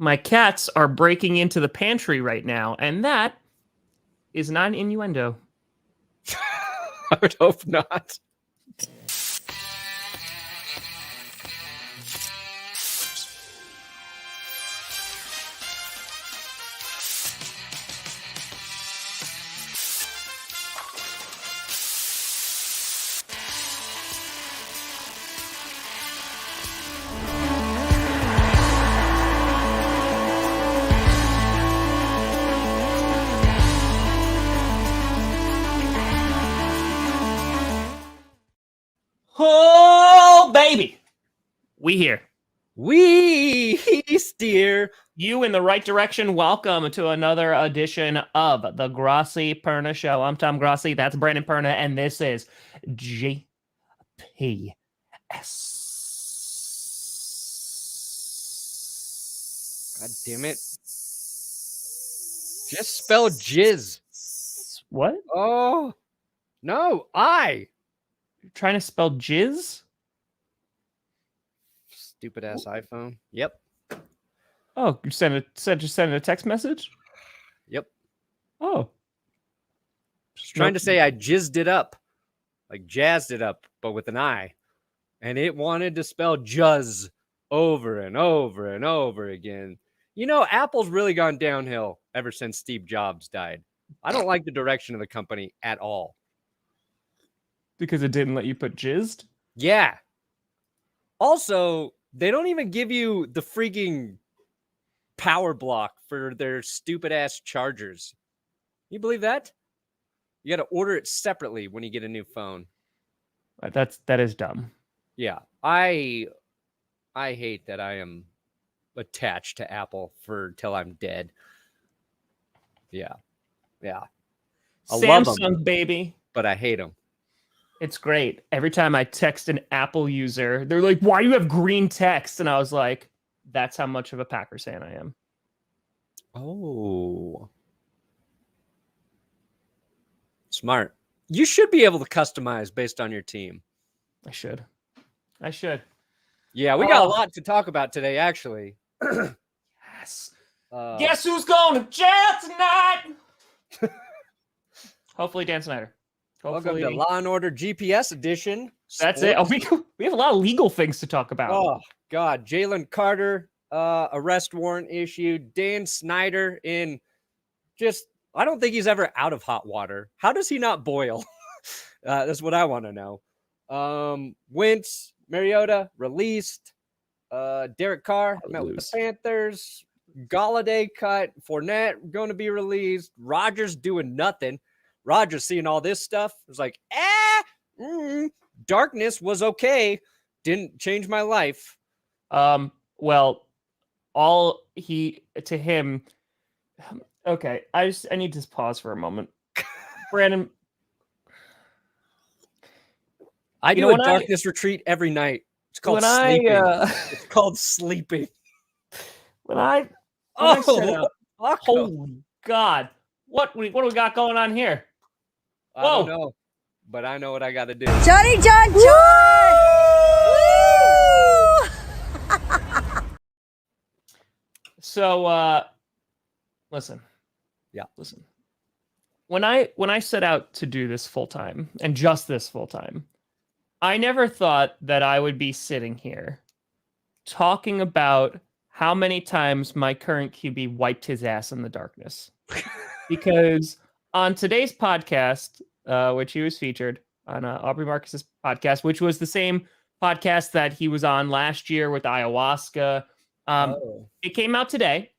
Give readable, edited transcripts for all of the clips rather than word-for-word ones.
My cats are breaking into the pantry right now, and that is not an innuendo. I would hope not. Oh, baby. We here. We steer you in the right direction. Welcome to another edition of the Grossi Perna Show. I'm Tom Grossi. That's Brandon Perna. And this is GPS. God damn it. Just spell jizz. What? Oh, no. You're trying to spell jizz? Stupid ass iPhone. Yep. Oh, you just send a text message? Yep. Oh. Just trying to say I jizzed it up. Like jazzed it up, but with an I. And it wanted to spell juzz over and over and over again. You know, Apple's really gone downhill ever since Steve Jobs died. I don't like the direction of the company at all. Because it didn't let you put jizzed? Yeah. Also, they don't even give you the freaking power block for their stupid ass chargers. You believe that? You got to order it separately when you get a new phone. That is dumb. Yeah. I hate that I am attached to Apple till I'm dead. Yeah. Yeah. I love them, baby. but I hate them. It's great. Every time I text an Apple user, they're like, why do you have green text? And I was like, that's how much of a Packers fan I am. Oh. Smart. You should be able to customize based on your team. I should. Yeah, we got a lot to talk about today, actually. Yes. Guess who's going to jail tonight? Hopefully Dan Snyder. Welcome to Law and Order GPS edition. That's it. Oh, we have a lot of legal things to talk about. Oh, God. Jalen Carter, arrest warrant issued. Dan Snyder in I don't think he's ever out of hot water. How does he not boil? That's what I want to know. Wentz, Mariota released. Derek Carr met with the Panthers. Galladay cut. Fournette going to be released. Rodgers doing nothing. Rodgers seeing all this stuff was like, darkness was okay. Didn't change my life. Well, to him. Okay, I need to pause for a moment. Brandon, I do a darkness retreat every night. It's called sleeping. It's called sleeping. I set out, holy God, what do we got going on here? I don't know, but I know what I got to do. Johnny John John! So, listen. Yeah. Listen. When I set out to do this full time, and just this full time, I never thought that I would be sitting here talking about how many times my current QB wiped his ass in the darkness. Because on today's podcast, which he was featured on Aubrey Marcus's podcast, which was the same podcast that he was on last year with ayahuasca, it came out today.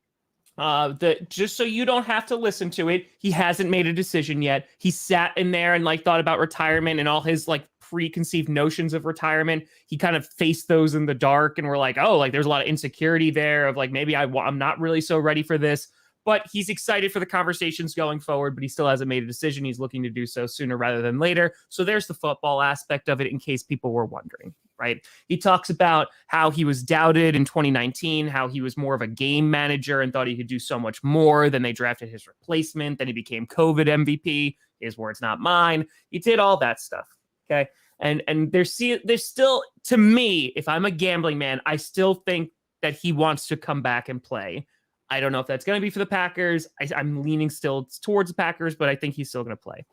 Just so you don't have to listen to it, he hasn't made a decision yet. He sat in there and thought about retirement and all his preconceived notions of retirement. He kind of faced those in the dark, and we're like, there's a lot of insecurity there of maybe I'm not really so ready for this. But he's excited for the conversations going forward, but he still hasn't made a decision. He's looking to do so sooner rather than later. So there's the football aspect of it in case people were wondering, right? He talks about how he was doubted in 2019, how he was more of a game manager and thought he could do so much more. Then they drafted his replacement. Then he became COVID MVP. His words, not mine. He did all that stuff, okay? And there's still, to me, if I'm a gambling man, I still think that he wants to come back and play. I don't know if that's going to be for the Packers. I'm leaning still towards the Packers, but I think he's still going to play.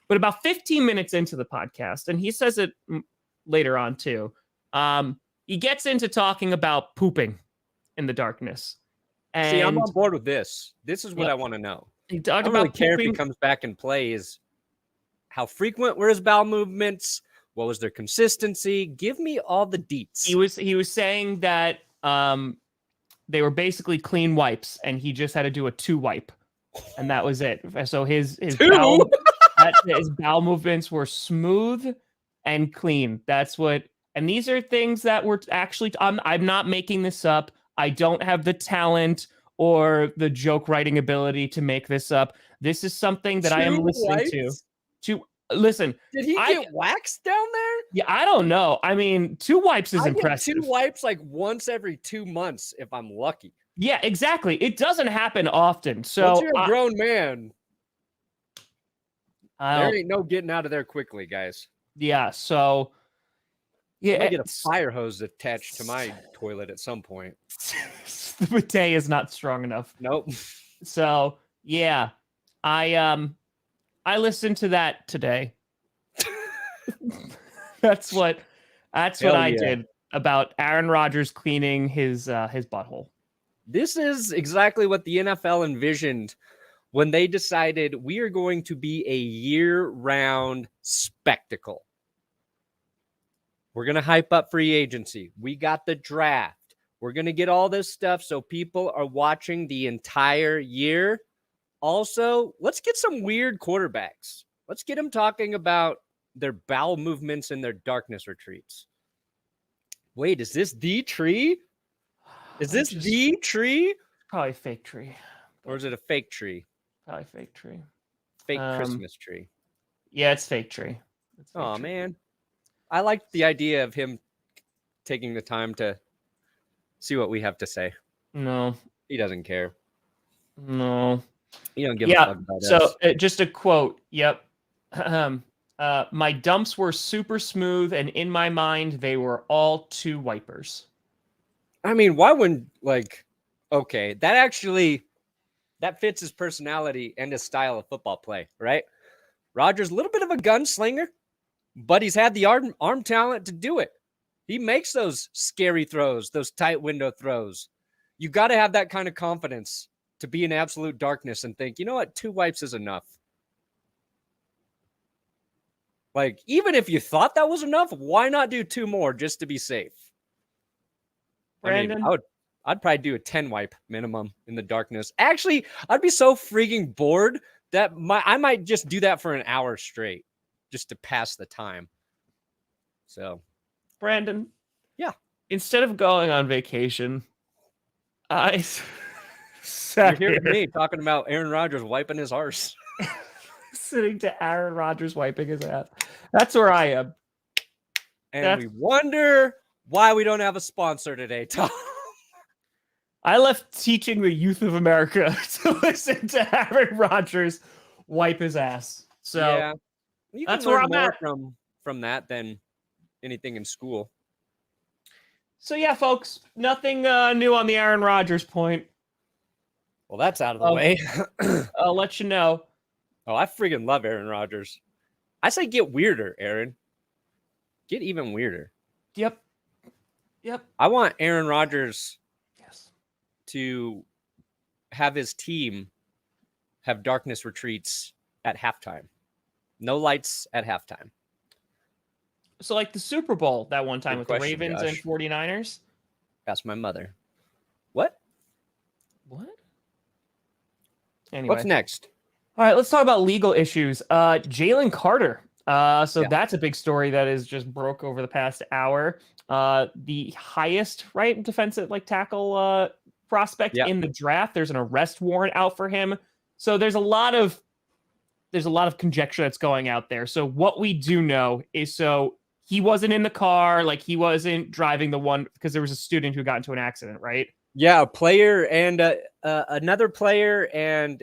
But about 15 minutes into the podcast, and he says it later on too, he gets into talking about pooping in the darkness. And see, I'm on board with this. This is what I want to know. He I talked don't about really care if pooping. he comes back and plays. How frequent were his bowel movements? What was their consistency? Give me all the deets. He was saying that they were basically clean wipes, and he just had to do a 2 wipe, and that was it. So his bowel movements were smooth and clean. That's what. And these are things that were actually. I'm not making this up. I don't have the talent or the joke writing ability to make this up. This is something that I am listening to. Listen, did he get waxed down there? Yeah, I don't know. I mean, 2 wipes is impressive. 2 wipes like once every 2 months if I'm lucky. Yeah, exactly. It doesn't happen often. So once you're a grown man, there ain't no getting out of there quickly, guys. Yeah. So yeah, I get a fire hose attached to my toilet at some point. The bidet is not strong enough. Nope. So yeah, I listened to that today. That's what I did about Aaron Rodgers cleaning his butthole. This is exactly what the NFL envisioned when they decided we are going to be a year-round spectacle. We're going to hype up free agency. We got the draft. We're going to get all this stuff so people are watching the entire year. Also, let's get some weird quarterbacks. Let's get them talking about their bowel movements and their darkness retreats. Wait, is this the tree? Is this the tree? Probably fake tree. Or is it a fake tree? Probably fake tree. Fake Christmas tree. Yeah, it's fake tree. Oh, man. I liked the idea of him taking the time to see what we have to say. No. He doesn't care. No. You don't give a fuck about us. So just a quote. Yep. My dumps were super smooth, and in my mind, they were all 2 wipers. I mean, why wouldn't, okay, that fits his personality and his style of football play, right? Rodgers, a little bit of a gunslinger, but he's had the arm talent to do it. He makes those scary throws, those tight window throws. You got to have that kind of confidence to be in absolute darkness and think, you know what, 2 wipes is enough. Even if you thought that was enough, why not do 2 more just to be safe? Brandon? I mean, I'd probably do a 10 wipe minimum in the darkness. Actually, I'd be so freaking bored that I might just do that for an hour straight just to pass the time. So, Brandon? Yeah. Instead of going on vacation, I you're here with me talking about Aaron Rodgers wiping his arse. Sitting to Aaron Rodgers wiping his ass. That's where I am. And we wonder why we don't have a sponsor today, Tom. I left teaching the youth of America to listen to Aaron Rodgers wipe his ass. So yeah, you can that's where I'm more at from that than anything in school. So yeah, folks, nothing new on the Aaron Rodgers point. Well, that's out of the way. I'll let you know. Oh, I freaking love Aaron Rodgers. I say get weirder, Aaron. Get even weirder. Yep. I want Aaron Rodgers to have his team have darkness retreats at halftime. No lights at halftime. So like the Super Bowl that one time with the Ravens and 49ers? Ask my mother. What? Anyway. What's next? All right, let's talk about legal issues. Jalen Carter. That's a big story that is just broke over the past hour. The highest defensive tackle prospect in the draft. There's an arrest warrant out for him. So there's a lot of conjecture that's going out there. So what we do know is he wasn't in the car, he wasn't driving the one because there was a student who got into an accident, right? Yeah, a player and another player and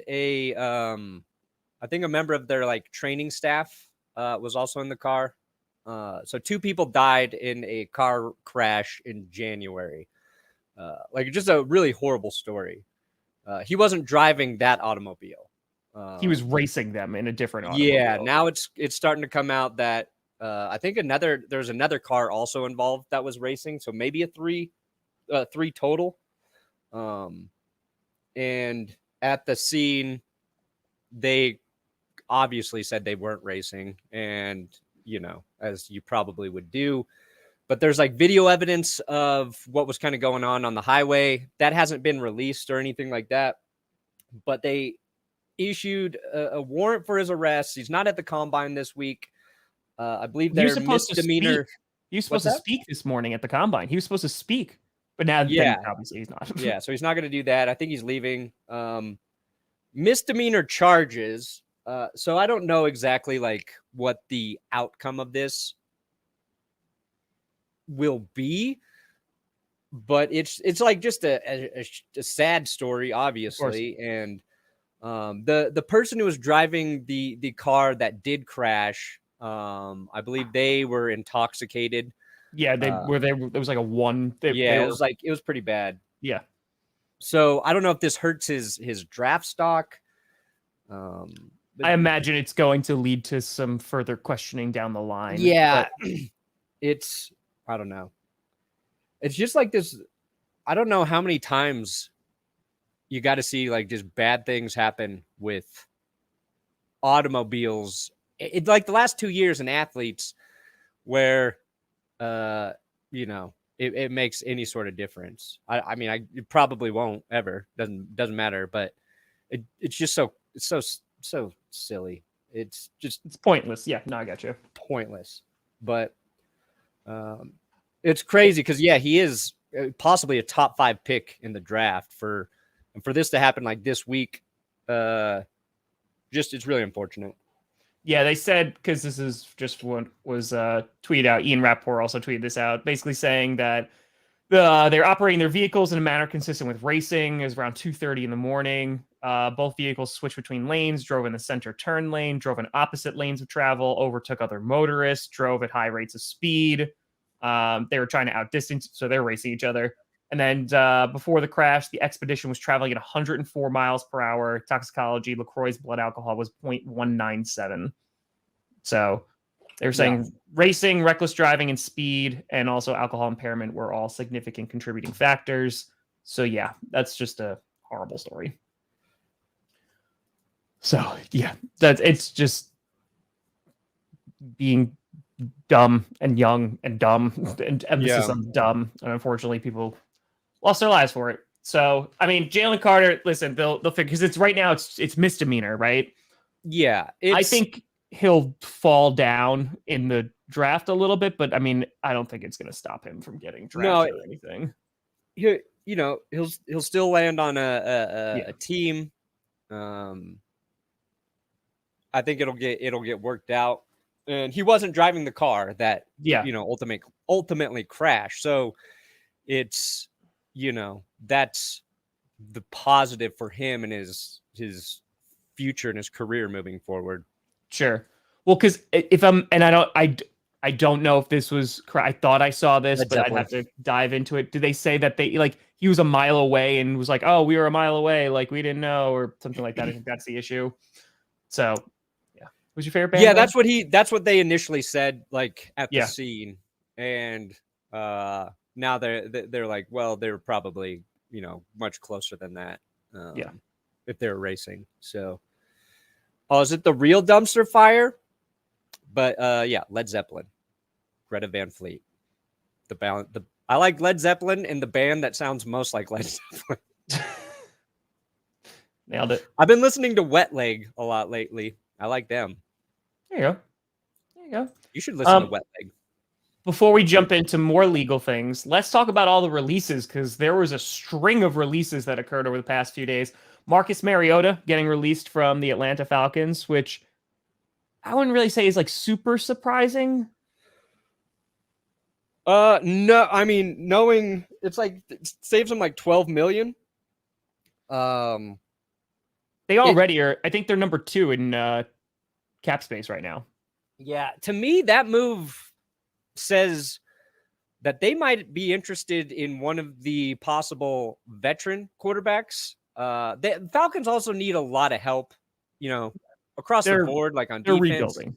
I think a member of their training staff was also in the car. So 2 people died in a car crash in January. like just a really horrible story. He wasn't driving that automobile. He was racing them in a different automobile. Yeah, now it's starting to come out that I think there's another car also involved that was racing, so maybe a three total. And at the scene, they obviously said they weren't racing, and as you probably would do. But there's like video evidence of what was kind of going on the highway that hasn't been released or anything like that. But they issued a warrant for his arrest. He's not at the combine this week. I believe they're misdemeanor. He was supposed to speak this morning at the combine. He was supposed to speak, but now obviously he's not. Yeah, so he's not going to do that. I think he's leaving. Misdemeanor charges. So I don't know exactly like what the outcome of this will be, but it's like just a sad story, obviously. And the person who was driving the car that did crash, I believe they were intoxicated. Yeah, there was like a one. It was pretty bad. Yeah. So I don't know if this hurts his draft stock. I imagine it's going to lead to some further questioning down the line. Yeah, I don't know. It's just like this. I don't know how many times you got to see like just bad things happen with automobiles. It's like the last 2 years in athletes where, it makes any sort of difference. I mean, it probably won't ever. Doesn't matter. But it's just so silly. It's pointless. Yeah, no, I got you. Pointless. But it's crazy because he is possibly a top 5 pick in the draft for this to happen like this week. It's really unfortunate. Yeah, they said, because this is just what was tweeted out. Ian Rappaport also tweeted this out, basically saying that they're operating their vehicles in a manner consistent with racing. It was around 2:30 in the morning. Both vehicles switched between lanes, drove in the center turn lane, drove in opposite lanes of travel, overtook other motorists, drove at high rates of speed. They were trying to outdistance, so they're racing each other. And then before the crash, the expedition was traveling at 104 miles per hour. Toxicology, LaCroix's blood alcohol was 0.197. So they were saying racing, reckless driving, and speed, and also alcohol impairment were all significant contributing factors. So yeah, that's just a horrible story. So yeah, it's just being dumb and young and dumb, and emphasis on dumb. And unfortunately, people lost their lives for it. So I mean, Jalen Carter, listen, they'll figure, because it's right now it's misdemeanor, right? Yeah, I think he'll fall down in the draft a little bit, but I mean, I don't think it's going to stop him from getting drafted or anything. He'll still land on a team. I think it'll get worked out. And he wasn't driving the car that ultimately crashed. So it's that's the positive for him and his future and his career moving forward. Sure. Well, because I don't know if this was correct. I thought I saw this, but I'd have to dive into it. Did they say that he was a mile away and was like, "Oh, we were a mile away, like we didn't know," or something like that? I think that's the issue. So, yeah. Was your favorite band? Yeah, that's what they initially said, like at the scene, and now they're like, well, they're probably much closer than that. If they're racing. So, is it the real dumpster fire? But Led Zeppelin, Greta Van Fleet. I like Led Zeppelin and the band that sounds most like Led Zeppelin. Nailed it. I've been listening to Wet Leg a lot lately. I like them. There you go. You should listen to Wet Leg. Before we jump into more legal things, let's talk about all the releases, because there was a string of releases that occurred over the past few days. Marcus Mariota getting released from the Atlanta Falcons, which I wouldn't really say is like super surprising. No, I mean, knowing it's like it saves them like $12 million. They already are. I think they're number 2 in cap space right now. Yeah, to me, that move says that they might be interested in one of the possible veteran quarterbacks. The Falcons also need a lot of help, across the board, like on defense. Rebuilding.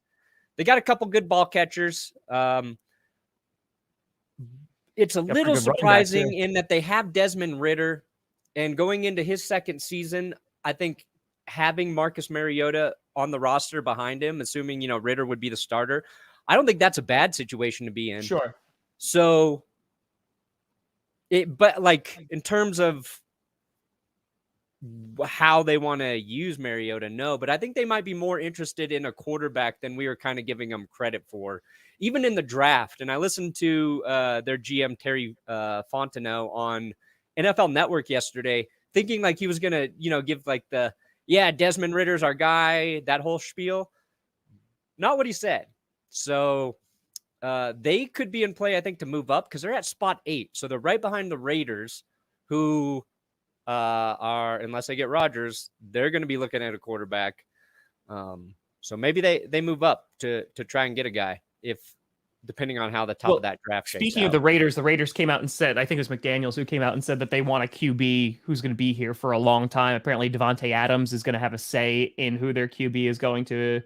They got a couple good ball catchers. It's a little surprising in that they have Desmond Ridder, and going into his second season, I think having Marcus Mariota on the roster behind him, assuming, Ridder would be the starter, I don't think that's a bad situation to be in. Sure. So, but like in terms of how they want to use Mariota, no, but I think they might be more interested in a quarterback than we were kind of giving them credit for, even in the draft. And I listened to their GM, Terry Fontenot, on NFL Network yesterday, thinking like he was going to, give like Desmond Ridder's our guy, that whole spiel. Not what he said. So they could be in play, I think, to move up because they're at spot 8. So they're right behind the Raiders, who are, unless they get Rodgers, they're going to be looking at a quarterback. So maybe they move up to try and get a guy, if depending on how the top of that draft shakes Speaking out. of the Raiders came out and said, I think it was McDaniels who came out and said that they want a QB who's going to be here for a long time. Apparently Devontae Adams is going to have a say in who their QB is going to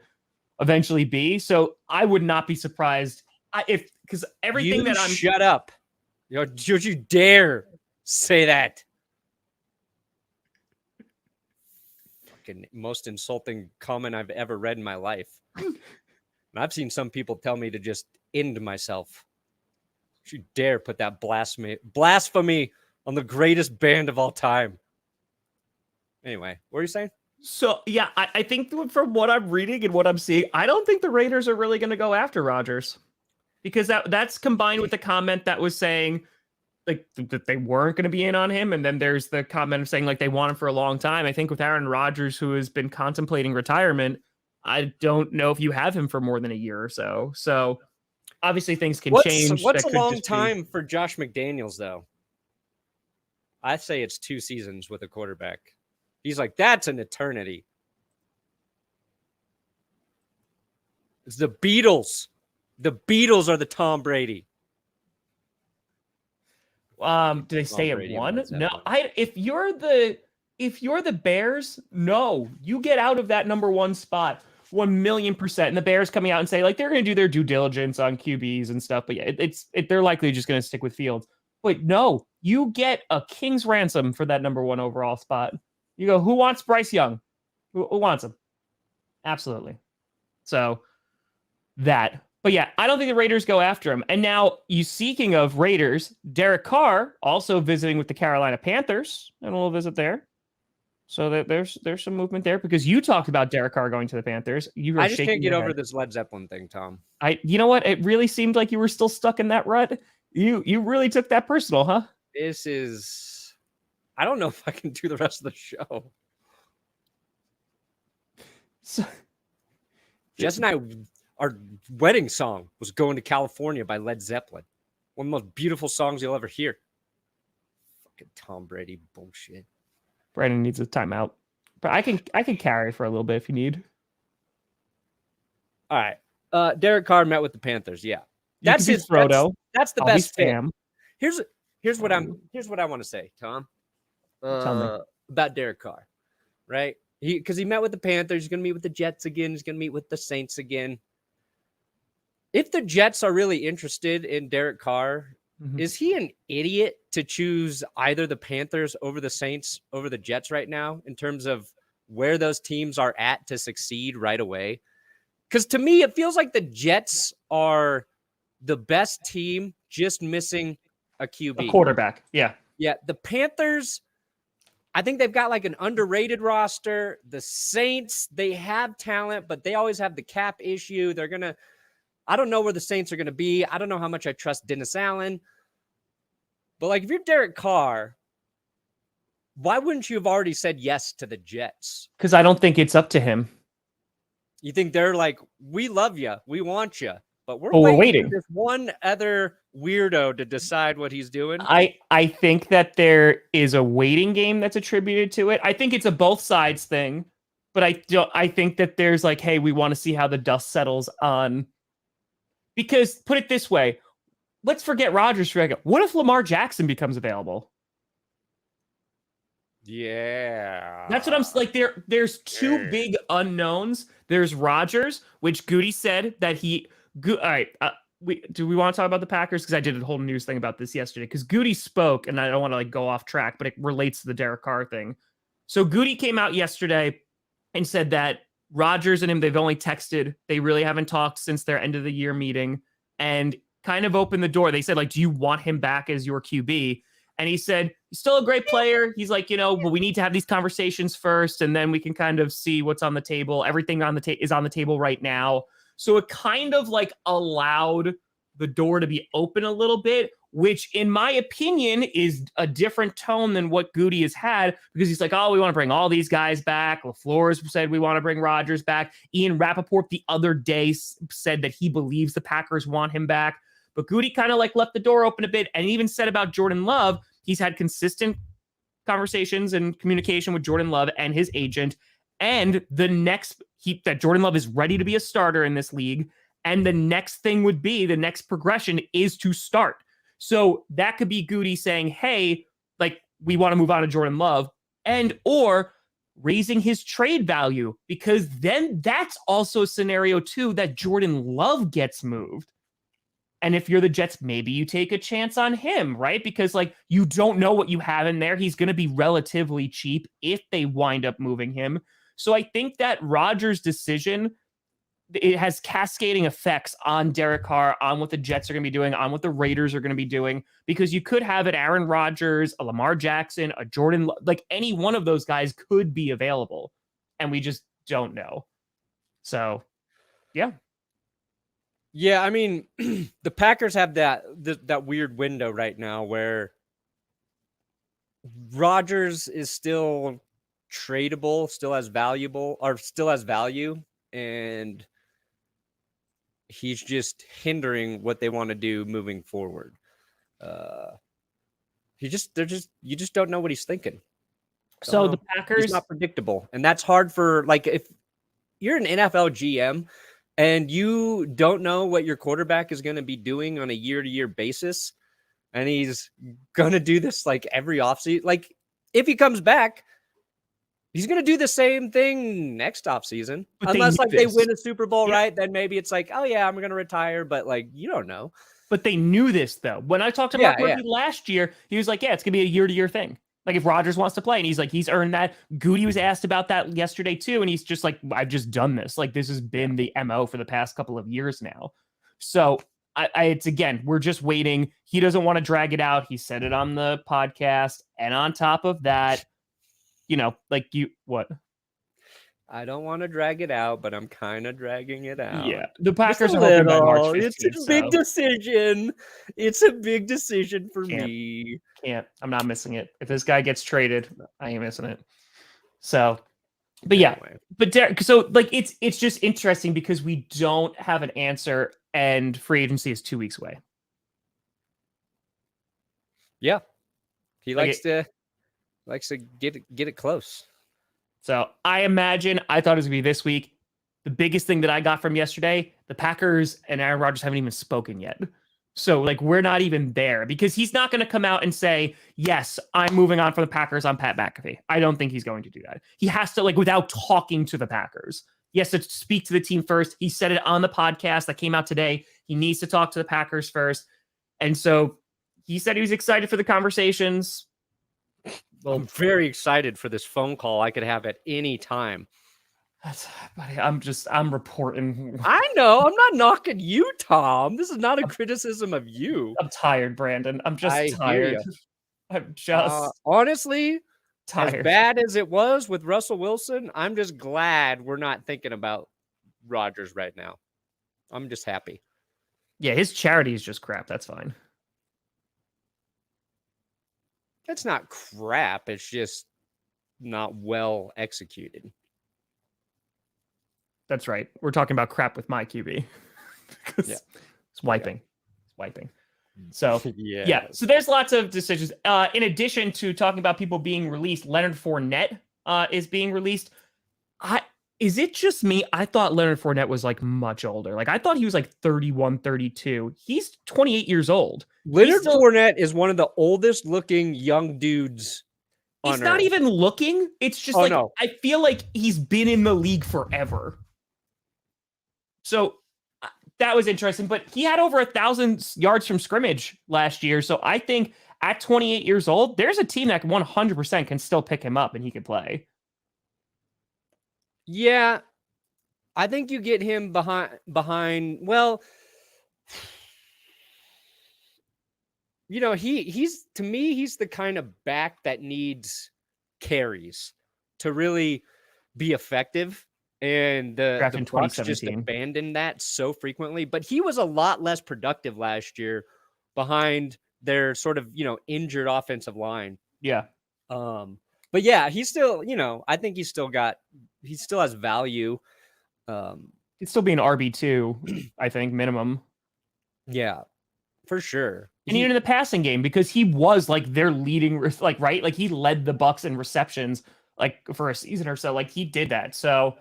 eventually be. So I would not be surprised because everything that I'm... Shut up. Don't you dare say that. Fucking most insulting comment I've ever read in my life. And I've seen some people tell me to just end myself. Don't you dare put that blasphemy on the greatest band of all time. Anyway, what are you saying? So, yeah, I think from what I'm reading and what I'm seeing, I don't think the Raiders are really going to go after Rodgers, because that's combined with the comment that was saying like that they weren't going to be in on him. And then there's the comment of saying like they want him for a long time. I think with Aaron Rodgers, who has been contemplating retirement, I don't know if you have him for more than a year or so. So obviously things can change. What's a long time for Josh McDaniels, though? I say it's 2 seasons with a quarterback. He's like, that's an eternity. It's the Beatles. The Beatles are the Tom Brady. Do they stay at 1? No. If you're the Bears, no, you get out of that number 1 spot 1,000,000%. And the Bears coming out and say like they're going to do their due diligence on QBs and stuff, but yeah, they're likely just going to stick with Fields. But no, you get a king's ransom for that number 1 overall spot. You go, who wants Bryce Young? Who wants him? Absolutely. So that. But yeah, I don't think the Raiders go after him. And now, speaking of Raiders, Derek Carr also visiting with the Carolina Panthers, and we'll visit there. So that there's some movement there, because you talked about Derek Carr going to the Panthers. I just can't get over this Led Zeppelin thing, Tom. You know what? It really seemed like you were still stuck in that rut. You really took that personal, huh? This is... I don't know if I can do the rest of the show. So, Jess and I, our wedding song was Going to California by Led Zeppelin. One of the most beautiful songs you'll ever hear. Fucking Tom Brady bullshit. Brandon needs a timeout. But I can carry for a little bit if you need. All right. Derek Carr met with the Panthers. Yeah. That's his Frodo. That's the best fit. Here's what I want to say, Tom. About Derek Carr, right? Because he met with the Panthers, he's going to meet with the Jets again, he's going to meet with the Saints again. If the Jets are really interested in Derek Carr, is he an idiot to choose either the Panthers over the Saints over the Jets right now in terms of where those teams are at to succeed right away? Because to me, it feels like the Jets are the best team, just missing a QB. A quarterback, yeah. Yeah, the Panthers... I think they've got like an underrated roster. The Saints, they have talent, but they always have the cap issue. I don't know where the Saints are going to be. I don't know how much I trust Dennis Allen. But like, if you're Derek Carr, why wouldn't you have already said yes to the Jets? Because I don't think it's up to him. You think they're like, we love you, we want you, but we're waiting for this one other weirdo to decide what he's doing? I think that there is a waiting game that's attributed to it. I think it's a both sides thing, but I think that there's like, hey, we want to see how the dust settles on. Because put it this way, let's forget Rodgers for a second. What if Lamar Jackson becomes available? Yeah. That's what I'm like. There's two big unknowns. There's Rodgers, which Goody said that all right. Do we want to talk about the Packers? Because I did a whole news thing about this yesterday. Because Goody spoke, and I don't want to like go off track, but it relates to the Derek Carr thing. So Goody came out yesterday and said that Rodgers and him, they've only texted. They really haven't talked since their end of the year meeting, and kind of opened the door. They said, like, do you want him back as your QB? And he said, he's still a great player. He's like, but we need to have these conversations first, and then we can kind of see what's on the table. Everything on the is on the table right now. So it kind of like allowed the door to be open a little bit, which in my opinion is a different tone than what Goody has had, because he's like, oh, we want to bring all these guys back. LaFleur's said we want to bring Rodgers back. Ian Rappaport the other day said that he believes the Packers want him back. But Goody kind of like left the door open a bit, and even said about Jordan Love, he's had consistent conversations and communication with Jordan Love and his agent. And that Jordan Love is ready to be a starter in this league. And the next thing would be, the next progression is to start. So that could be Goody saying, hey, like, we want to move on to Jordan Love, or raising his trade value, because then that's also a scenario too that Jordan Love gets moved. And if you're the Jets, maybe you take a chance on him, right? Because like, you don't know what you have in there. He's going to be relatively cheap if they wind up moving him. So I think that Rodgers' decision, it has cascading effects on Derek Carr, on what the Jets are going to be doing, on what the Raiders are going to be doing, because you could have an Aaron Rodgers, a Lamar Jackson, a Jordan, like any one of those guys could be available, and we just don't know. So, yeah. Yeah, I mean, the Packers have that weird window right now where Rodgers is still tradable, still has value, and he's just hindering what they want to do moving forward. You just don't know what he's thinking. So the Packers, he's not predictable, and that's hard for, like, if you're an NFL GM and you don't know what your quarterback is going to be doing on a year-to-year basis, and he's going to do this like every offseason. Like, if he comes back, he's going to do the same thing next offseason. Unless they win a Super Bowl, right? Then maybe it's like, oh yeah, I'm going to retire, but like, you don't know. But they knew this though. When I talked to Mark Murphy last year, he was like, yeah, it's going to be a year-to-year thing. Like, if Rodgers wants to play, and he's like, he's earned that. Goody was asked about that yesterday too, and he's just like, I've just done this. Like, this has been the MO for the past couple of years now. So it's, again, we're just waiting. He doesn't want to drag it out. He said it on the podcast, and on top of that, what? I don't want to drag it out, but I'm kind of dragging it out. Yeah, the Packers are hoping by March 15th. It's a big decision. It's a big decision for me. I'm not missing it. If this guy gets traded, I ain't missing it. So, but yeah, but Derek, so like, it's just interesting because we don't have an answer, and free agency is 2 weeks away. Yeah, he likes to get it close. So I thought it was gonna be this week. The biggest thing that I got from yesterday, the Packers and Aaron Rodgers haven't even spoken yet. So like, we're not even there, because he's not going to come out and say, yes, I'm moving on from the Packers on Pat McAfee. I don't think he's going to do that. He has to, like, without talking to the Packers. He has to speak to the team first. He said it on the podcast that came out today. He needs to talk to the Packers first. And so he said he was excited for the conversations. Well, I'm very excited for this phone call I could have at any time. I'm reporting. I know. I'm not knocking you, Tom. This is not a criticism of you. I'm tired, Brandon. I'm just tired. I'm just honestly tired. As bad as it was with Russell Wilson, I'm just glad we're not thinking about Rodgers right now. I'm just happy. Yeah, his charity is just crap. That's fine. It's not crap. It's just not well executed. That's right. We're talking about crap with my QB. It's wiping. It's wiping. So, yeah. So there's lots of decisions. In addition to talking about people being released, Leonard Fournette is being released. Is it just me? I thought Leonard Fournette was like much older. Like I thought he was like 31, 32. He's 28 years old. He's Leonard still Fournette is one of the oldest looking young dudes he's on not earth. even looking. It's just Oh like no. I feel like he's been in the league forever. So that was interesting, but he had over 1,000 yards from scrimmage last year. So I think at 28 years old, there's a team that 100% can still pick him up and he could play. Yeah, I think you get him behind. Well, you know, he's to me, he's the kind of back that needs carries to really be effective. And the Drafted in Bucks just 2017. abandoned that so frequently. But he was a lot less productive last year behind their sort of, you know, injured offensive line. Yeah. But yeah, he's still, you know, I think he still has value. He'd still be an RB2, I think, minimum. Yeah, for sure. And even in the passing game, because he was like their leading, like, right? Like he led the Bucks in receptions like for a season or so. Like he did that. So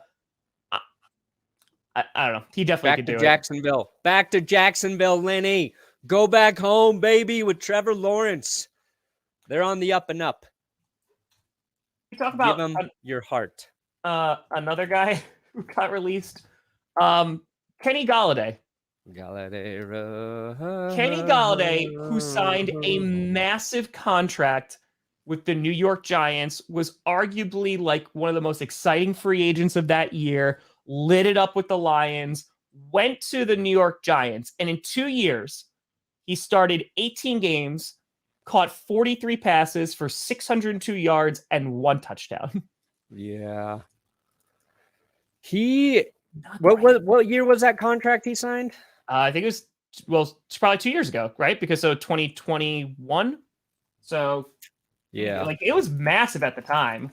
I don't know. He definitely could do Jacksonville. Back to Jacksonville, Lenny. Go back home, baby, with Trevor Lawrence. They're on the up and up. We talk about Give them your heart. another guy who got released. Kenny Golladay. Kenny Golladay, who signed a massive contract with the New York Giants, was arguably like one of the most exciting free agents of that year, lit it up with the Lions, went to the New York Giants, and in 2 years, he started 18 games, caught 43 passes for 602 yards and 1 touchdown. Yeah. What year was that contract he signed? I think it's probably 2 years ago, right? Because 2021. So yeah, like it was massive at the time.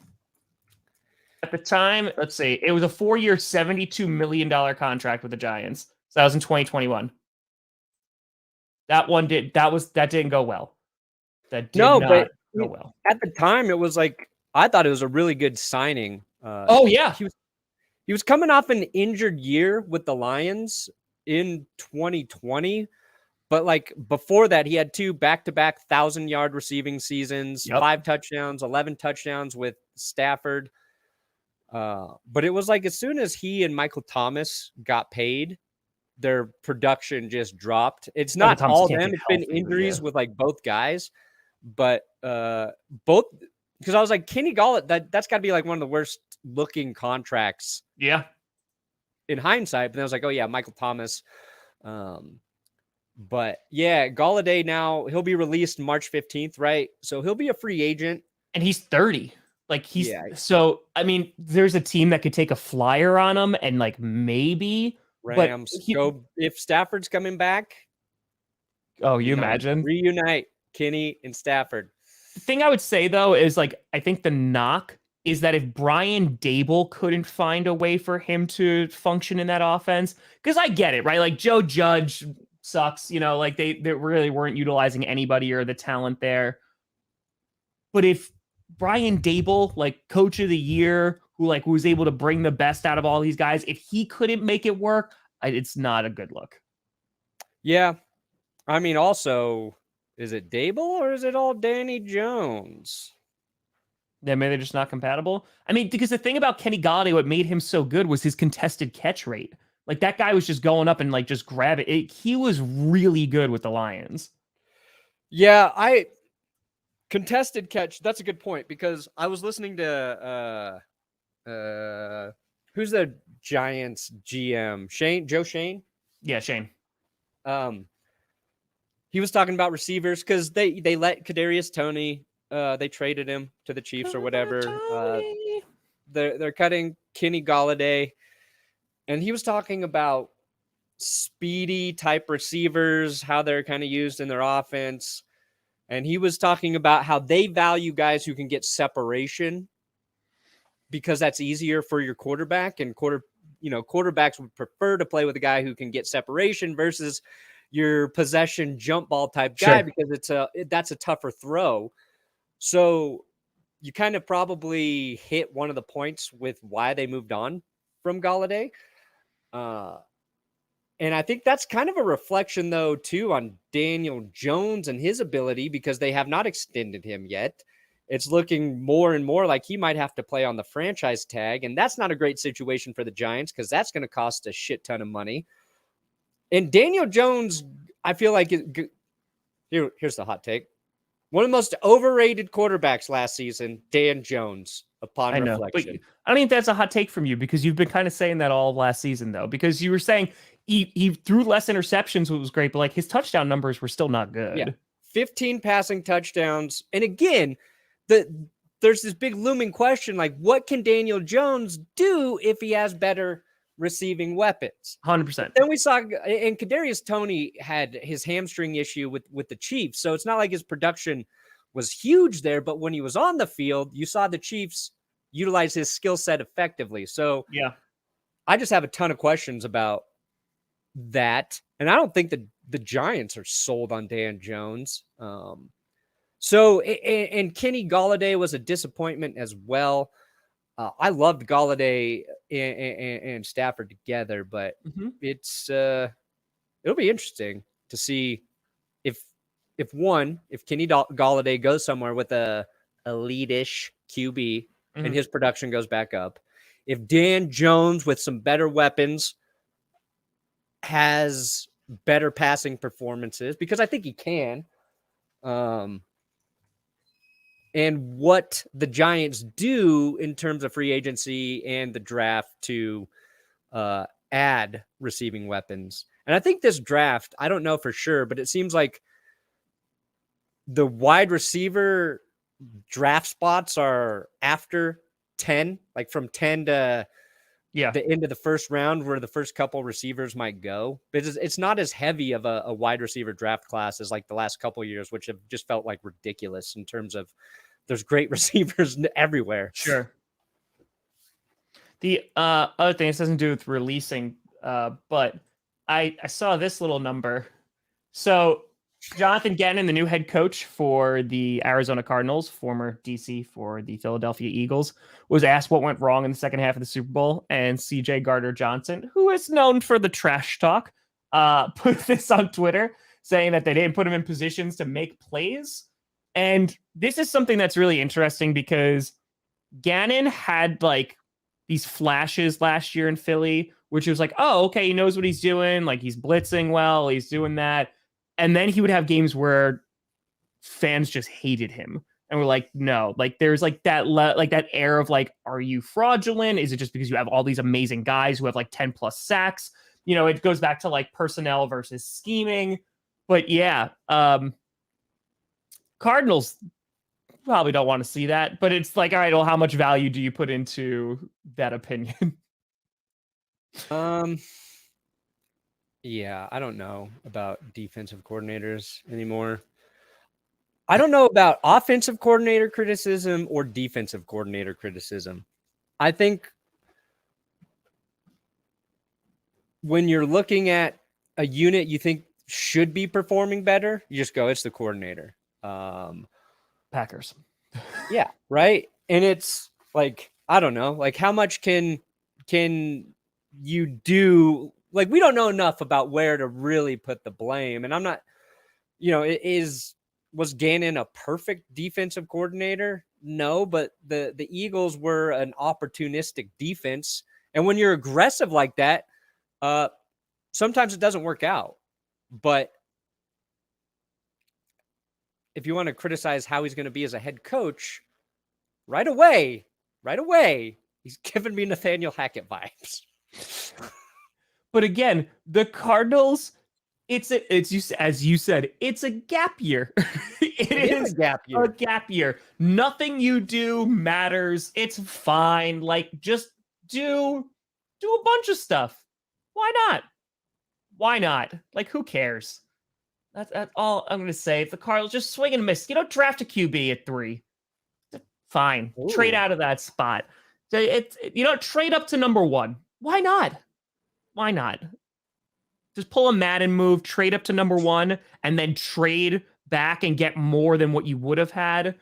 At the time, let's see, it was a 4-year, $72 million contract with the Giants. So that was in 2021. That didn't go well. That did not go well. At the time, it was like I thought it was a really good signing. Oh yeah, he was coming off an injured year with the Lions in 2020, but like before that, he had 2 back-to-back 1,000-yard receiving seasons, 5 touchdowns, 11 touchdowns with Stafford. But it was like as soon as he and Michael Thomas got paid, their production just dropped. It's not all them. It's been injuries with like both guys, but both because I was like Kenny Golladay, that's got to be like one of the worst looking contracts. Yeah. In hindsight, but then I was like, oh yeah, Michael Thomas. But yeah, Golladay now he'll be released March 15th, right? So he'll be a free agent, and he's 30. Like so. I mean, there's a team that could take a flyer on him, and like maybe Rams go if Stafford's coming back. Oh, you imagine reunite Kenny and Stafford. The thing I would say though is like I think the knock is that if Brian Dable couldn't find a way for him to function in that offense, because I get it, right? Like Joe Judge sucks, you know, like they really weren't utilizing anybody or the talent there. But if Brian Dable, like coach of the year, who was able to bring the best out of all these guys, if he couldn't make it work, it's not a good look. Yeah. I mean, also, is it Dable or is it all Danny Jones? Yeah, maybe they're just not compatible. I mean, because the thing about Kenny Golladay, what made him so good was his contested catch rate. Like that guy was just going up and like just grab it. He was really good with the Lions. Yeah, contested catch. That's a good point because I was listening to who's the Giants GM? Joe Shane? Yeah, Shane. He was talking about receivers because they let Kadarius Toney. They traded him to the Chiefs or whatever. They're cutting Kenny Golladay, and he was talking about speedy type receivers, how they're kind of used in their offense, and he was talking about how they value guys who can get separation because that's easier for your quarterback, and quarterbacks would prefer to play with a guy who can get separation versus your possession jump ball type guy because that's a tougher throw. So you kind of probably hit one of the points with why they moved on. from Golladay. And I think that's kind of a reflection, though, too, on Daniel Jones and his ability, because they have not extended him yet. It's looking more and more like he might have to play on the franchise tag, and that's not a great situation for the Giants because that's going to cost a shit ton of money. And Daniel Jones, I feel like here's the hot take. One of the most overrated quarterbacks last season, Dan Jones, upon reflection. But I don't think that's a hot take from you because you've been kind of saying that all of last season, though, because you were saying he threw less interceptions, which was great, but like his touchdown numbers were still not good. Yeah. 15 passing touchdowns. And again, there's this big looming question, like what can Daniel Jones do if he has better receiving weapons? 100%. Then we saw, and Kadarius Toney had his hamstring issue with the Chiefs. So it's not like his production was huge there, but when he was on the field, you saw the Chiefs utilize his skill set effectively. So yeah, I just have a ton of questions about that. And I don't think that the Giants are sold on Dan Jones. And Kenny Golladay was a disappointment as well. I loved Golladay and Stafford together, but it'll be interesting to see if Kenny Golladay goes somewhere with a elite-ish QB and his production goes back up. If Dan Jones with some better weapons has better passing performances, because I think he can. And what the Giants do in terms of free agency and the draft to add receiving weapons. And I think this draft, I don't know for sure, but it seems like the wide receiver draft spots are after 10, like from 10 to the end of the first round where the first couple receivers might go. But it's not as heavy of a wide receiver draft class as like the last couple of years, which have just felt like ridiculous in terms of there's great receivers everywhere. Sure. The other thing, this doesn't do with releasing, but I saw this little number. So Jonathan Gannon, the new head coach for the Arizona Cardinals, former DC for the Philadelphia Eagles, was asked what went wrong in the second half of the Super Bowl. And CJ Gardner-Johnson, who is known for the trash talk, put this on Twitter saying that they didn't put him in positions to make plays. And this is something that's really interesting because Gannon had like these flashes last year in Philly, which was like, oh, okay, he knows what he's doing. Like he's blitzing well, he's doing that. And then he would have games where fans just hated him and were like, no, like there's like that, like that air of like, are you fraudulent? Is it just because you have all these amazing guys who have like 10 plus sacks? You know, it goes back to like personnel versus scheming. But yeah, Cardinals probably don't want to see that, but it's like, all right, well, how much value do you put into that opinion? Yeah, I don't know about defensive coordinators anymore. I don't know about offensive coordinator criticism or defensive coordinator criticism. I think when you're looking at a unit you think should be performing better, you just go, it's the coordinator. Packers. Yeah, right. And it's like, I don't know, like how much can you do? Like, we don't know enough about where to really put the blame. And I'm not, was Gannon a perfect defensive coordinator? No, but the Eagles were an opportunistic defense. And when you're aggressive like that, sometimes it doesn't work out. But if you want to criticize how he's going to be as a head coach, right away, he's giving me Nathaniel Hackett vibes. But again, the Cardinals, it's as you said, it's a gap year. it is a gap year. Nothing you do matters. It's fine. Like, just do a bunch of stuff. Why not? Like, who cares? That's all I'm going to say. If the Cardinals just swing and miss, draft a QB at 3. Fine. Ooh. Trade out of that spot. Trade up to number 1. Why not? Just pull a Madden move, trade up to number 1, and then trade back and get more than what you would have had.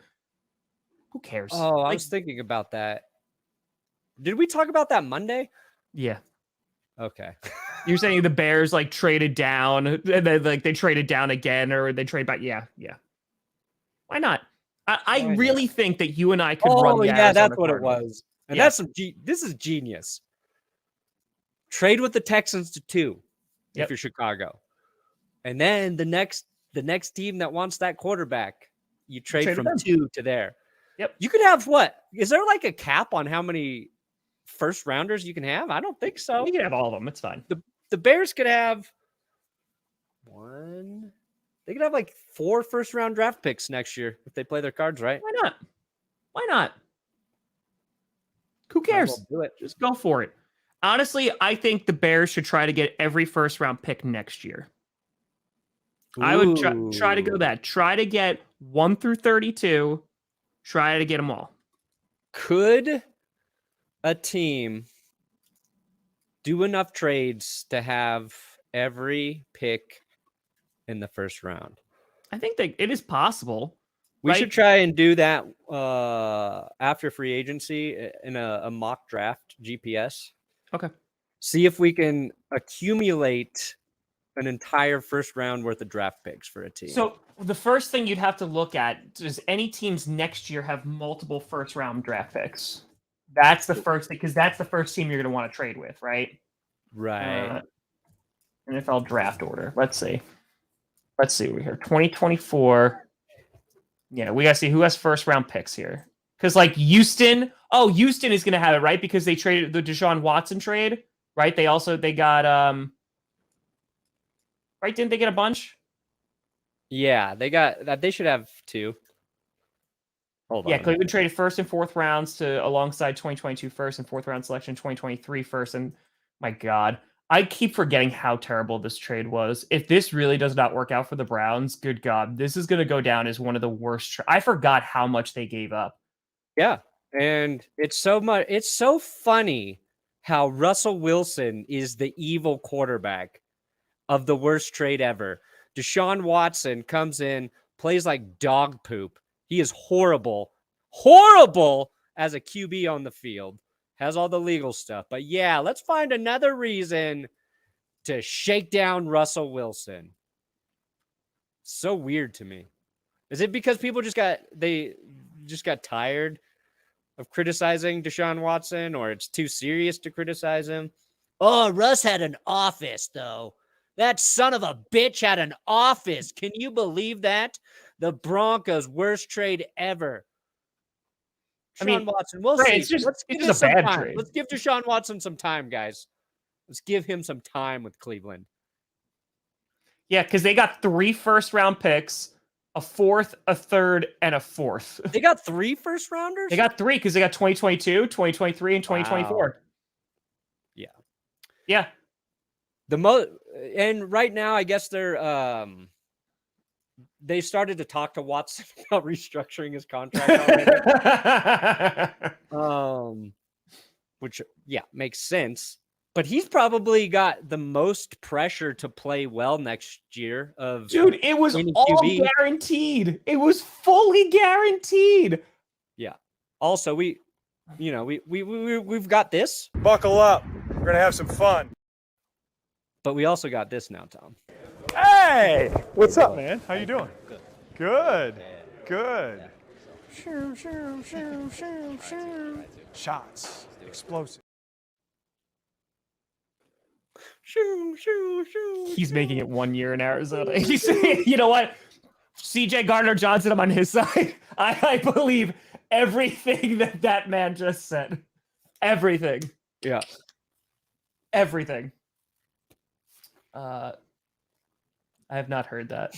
Who cares? Oh, I was thinking about that. Did we talk about that Monday? Yeah. Okay. You're saying the Bears like traded down and then like they traded down again or they trade back? Yeah. Why not? I Why really not? think that you and I could run Oh, the yeah, that's Arizona what it Cardinals. was. And Yeah. that's this is genius. Trade with the Texans to 2 if you're Chicago. And then the next team that wants that quarterback, you trade from 2 to there. Yep. You could have what? Is there like a cap on how many first rounders you can have? I don't think so. You can have all of them. It's fine. The Bears could have 1. They could have like 4 first round draft picks next year if they play their cards right. Why not? Who cares? Do it. Just go for it. Honestly, I think the Bears should try to get every first round pick next year. Ooh. I would try to go that. Try to get 1 through 32. Try to get them all. Could a team do enough trades to have every pick in the first round? I think that it is possible. We should try and do that after free agency in a mock draft GPS. Okay. See if we can accumulate an entire first round worth of draft picks for a team. So the first thing you'd have to look at, does any teams next year have multiple first round draft picks? That's the first thing, because that's the first team you're going to want to trade with, right? Right. NFL draft order. Let's see over here. 2024. Yeah, we got to see who has first round picks here. Because like Houston is going to have it, right? Because they traded the Deshaun Watson trade, right? They got right? Didn't they get a bunch? Yeah, they got that. They should have 2. Hold on. Yeah, Cleveland traded first and fourth rounds to alongside 2022 first and fourth round selection, 2023 first. And my God, I keep forgetting how terrible this trade was. If this really does not work out for the Browns, good God, this is going to go down as one of the worst. I forgot how much they gave up. Yeah, and it's so funny how Russell Wilson is the evil quarterback of the worst trade ever. Deshaun Watson comes in, plays like dog poop. He is horrible as a QB on the field. Has all the legal stuff. But yeah, let's find another reason to shake down Russell Wilson. So weird to me. Is it because people just got tired of criticizing Deshaun Watson, or it's too serious to criticize him? Oh, Russ had an office, though. That son of a bitch had an office. Can you believe that? The Broncos' worst trade ever. Deshaun Watson, we'll see. Let's give it some time. Trade. Let's give Deshaun Watson some time, guys. Let's give him some time with Cleveland. Yeah, because they got 3 first-round picks, a 4th, a 3rd, and a 4th. They got 3 first-rounders? They got 3 because they got 2022, 2023, and 2024. Wow. Yeah. And right now, I guess they started to talk to Watson about restructuring his contract already. Which makes sense. But he's probably got the most pressure to play well next year. Dude, it was all guaranteed. It was fully guaranteed. Yeah. Also, we've got this. Buckle up. We're gonna have some fun. But we also got this now, Tom. Hey, what's up, man? How you doing? Good. Shoo. Shots, explosive. Shoo. He's making it 1 year in Arizona. You know what? CJ Gardner-Johnson, I'm on his side. I believe everything that man just said. Everything. Yeah. Everything. I have not heard that.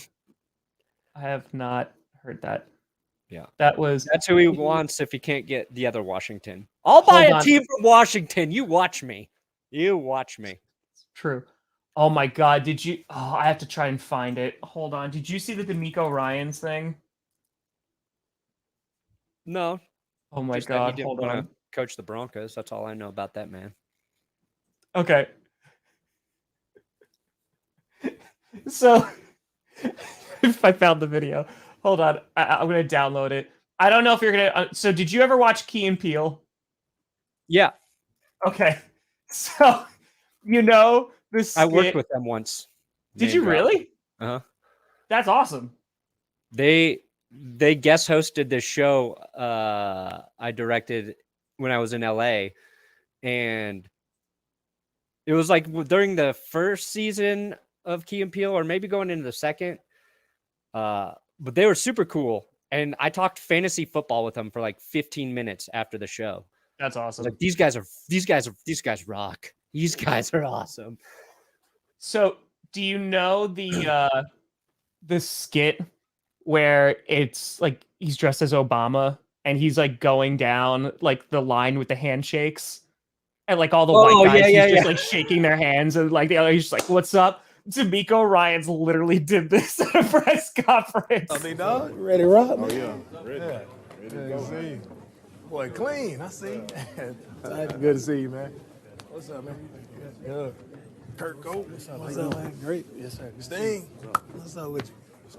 Yeah. That's who he wants if he can't get the other Washington. I'll buy a team from Washington. You watch me. True. Oh my God. I have to try and find it. Hold on. Did you see the D'Amico Ryans thing? No. Oh my God. Hold on. Coach the Broncos. That's all I know about that man. Okay. So, if I found the video, hold on, I'm going to download it. I don't know if you're going to, so did you ever watch Key and Peele? Yeah. Okay. So, the I worked skit. with them once. Did Name you drop. really? Uh-huh. That's awesome. They guest hosted this show I directed when I was in LA, and it was like during the first season of Key and Peele, or maybe going into the second. But they were super cool, and I talked fantasy football with them for like 15 minutes after the show. That's awesome. Like these guys rock. These guys are awesome. So, do you know the skit where it's like he's dressed as Obama and he's like going down like the line with the handshakes, and like all the white guys, he's just like shaking their hands, and like the other, he's just like, "What's up?" D'Amico Ryans literally did this at a press conference. Oh, they done? Ready to rock? Oh, yeah. Ready to go. See. Boy, clean. I see. Good to see you, man. What's up, man? Good. Kurt Cope. What's up, man? Great. Yes, sir. Sting. What's up with you?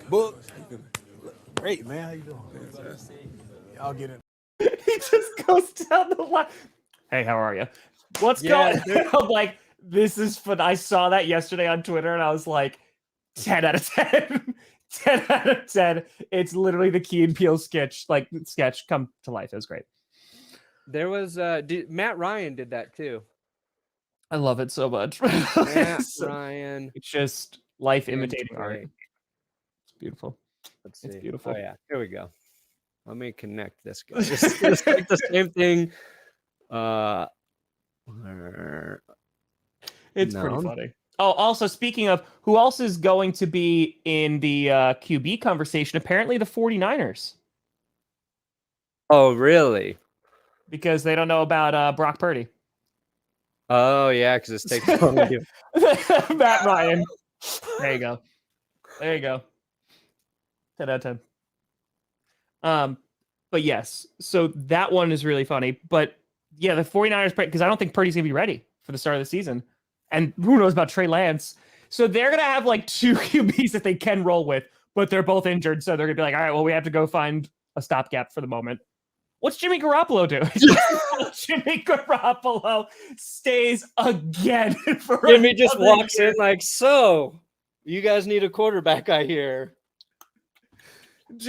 Book. Great, man. How you doing? Y'all get it. He just goes down the line. Hey, how are you? What's going on? I'm like, this is fun. I saw that yesterday on Twitter, and I was like, 10 out of 10. 10 out of 10. It's literally the Key and Peele sketch come to life. It was great. There was Matt Ryan did that too. I love it so much. Matt Ryan. It's just life imitating art. Great. It's beautiful. Let's see. It's beautiful. Oh yeah, here we go. Let me connect this guy. It's like the same thing. It's pretty funny. Oh, also speaking of who else is going to be in the QB conversation, apparently the 49ers. Oh, really? Because they don't know about Brock Purdy. Oh, yeah, because it's taking so long. Matt Ryan. There you go. There you go. 10 out of 10. But yes, so that one is really funny. But yeah, the 49ers, because I don't think Purdy's going to be ready for the start of the season. And who knows about Trey Lance. So they're going to have like two QBs that they can roll with, but they're both injured. So they're going to be like, all right, well, we have to go find a stopgap for the moment. What's Jimmy Garoppolo doing? Jimmy Garoppolo stays again. Jimmy just walks in like, so you guys need a quarterback, I hear.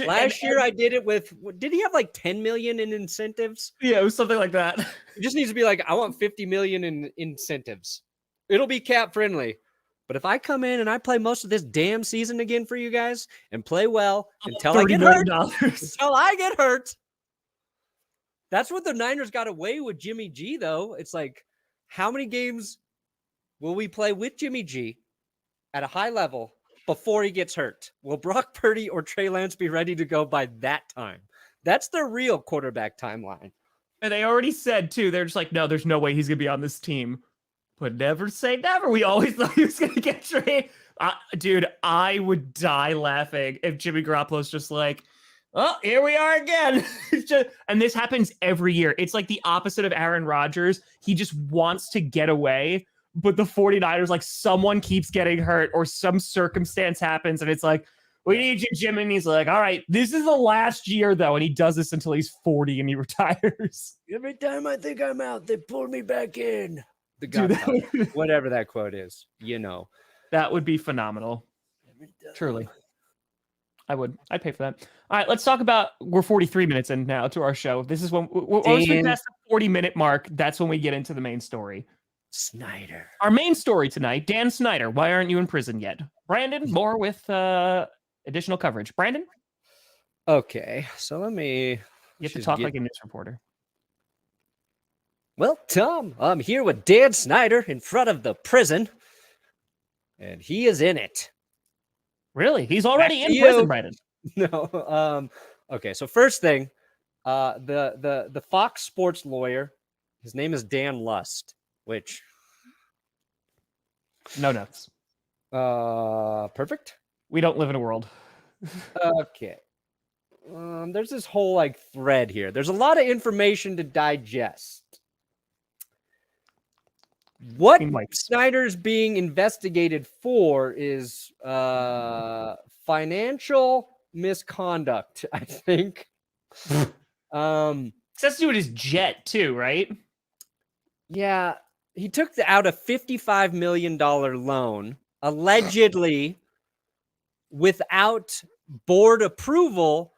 Last year I did it with, did he have like 10 million in incentives? Yeah, it was something like that. It just needs to be like, I want 50 million in incentives. It'll be cap friendly. But if I come in and I play most of this damn season again for you guys and play well until I get hurt, that's what the Niners got away with Jimmy G, though. It's like, how many games will we play with Jimmy G at a high level before he gets hurt? Will Brock Purdy or Trey Lance be ready to go by that time? That's the real quarterback timeline. And they already said, too, they're just like, no, there's no way he's going to be on this team. But never say never. We always thought he was going to get traded. Dude, I would die laughing if Jimmy Garoppolo's just like, oh, here we are again. And this happens every year. It's like the opposite of Aaron Rodgers. He just wants to get away. But the 49ers, like someone keeps getting hurt or some circumstance happens. And it's like, we need you, Jim. And he's like, all right, this is the last year, though. And he does this until he's 40 and he retires. Every time I think I'm out, they pull me back in. The Dude, whatever that quote is, you know. That would be phenomenal. Truly. I'd pay for that. All right, let's talk about, we're 43 minutes in now to our show. This is when once we pass the 40-minute mark, that's when we get into the main story. Snyder. Our main story tonight, Dan Snyder. Why aren't you in prison yet? Brandon, more with additional coverage. Brandon? Okay, so let me... You have to talk like a news reporter. Well, Tom, I'm here with Dan Snyder in front of the prison, and he is in it. Really? He's already in prison, Brandon. No. Okay, so first thing, the Fox Sports lawyer, his name is Dan Lust, which... No nuts. Perfect. We don't live in a world. Okay. There's this whole like thread here. There's a lot of information to digest. What Snyder's being investigated for is financial misconduct, I think. It has to do with his jet too, right? Yeah. he took out a $55 million loan, allegedly without board approval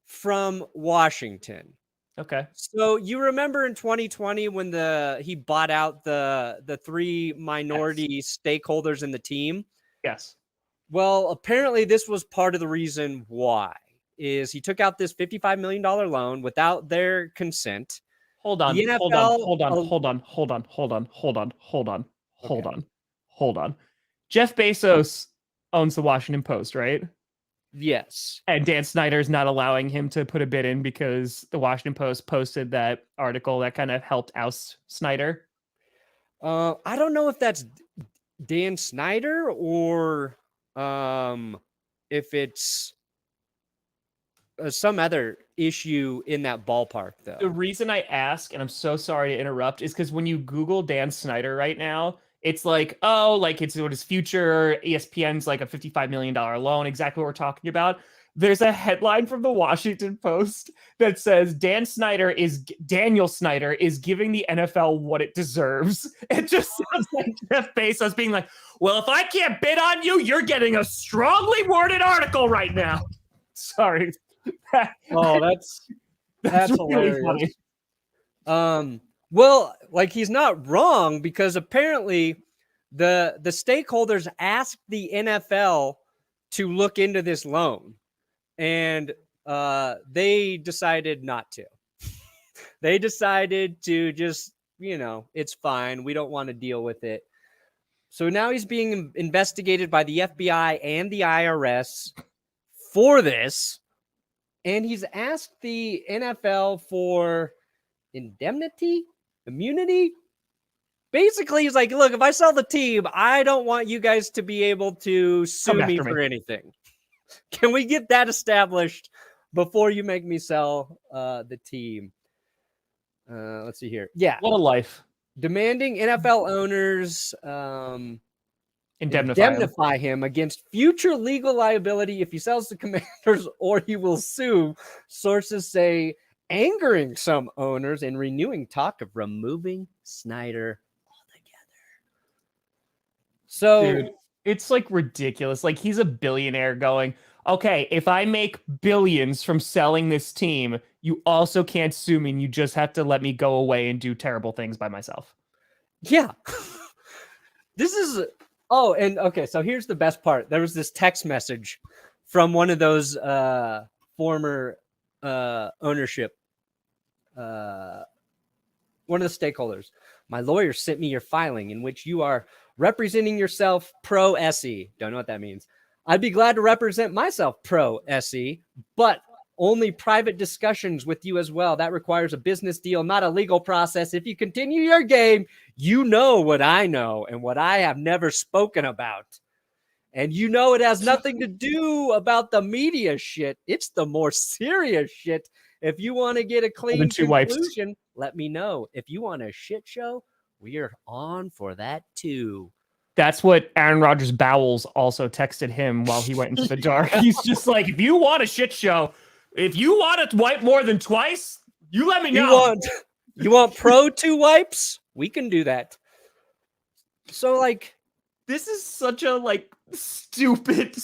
from Washington. Okay. So you remember in 2020 when he bought out the three minority stakeholders in the team? Yes. Well, apparently this was part of the reason why is he took out this $55 million loan without their consent. Hold on. The NFL Hold on. Jeff Bezos owns the Washington Post, right? Yes. And Dan Snyder's not allowing him to put a bid in because the Washington Post posted that article that kind of helped oust Snyder. I don't know if that's Dan Snyder or if it's some other issue in that ballpark, though. The reason I ask, and I'm so sorry to interrupt, is because when you Google Dan Snyder right now, it's like, oh, like it's what his future. ESPN's like a $55 million loan, exactly what we're talking about. There's a headline from the Washington Post that says Daniel Snyder is giving the NFL what it deserves. It just sounds like Jeff Bezos being like, well, if I can't bid on you, you're getting a strongly worded article right now. Sorry. Oh, that's really hilarious. funny. Well, like he's not wrong because apparently the stakeholders asked the NFL to look into this loan, and they decided not to. They decided to just, it's fine. We don't want to deal with it. So now he's being investigated by the FBI and the IRS for this. And he's asked the NFL for immunity. Basically, he's like, look, if I sell the team, I don't want you guys to be able to sue me for anything. Can we get that established before you make me sell the team? Let's see here. Yeah. What a life. Demanding NFL owners Indemnify him against future legal liability if he sells the Commanders, or he will sue. Sources say angering some owners and renewing talk of removing Snyder altogether. So, dude, it's like ridiculous. Like he's a billionaire going, okay, if I make billions from selling this team, you also can't sue me and you just have to let me go away and do terrible things by myself. Yeah. This is... Oh, and okay, so here's the best part. There was this text message from one of those former ownership, one of the stakeholders. My lawyer sent me your filing in which you are representing yourself pro SE. Don't know what that means. I'd be glad to represent myself pro SE, but only private discussions with you as well. That requires a business deal, not a legal process. If you continue your game, you know what I know and what I have never spoken about. And you know it has nothing to do about the media shit. It's the more serious shit. If you want to get a clean conclusion, let me know. If you want a shit show, we are on for that too. That's what Aaron Rodgers' bowels also texted him while he went into the dark. He's just like, if you want a shit show, if you want to wipe more than twice, you let me know. You want pro 2 wipes? We can do that. So, like, this is such a like stupid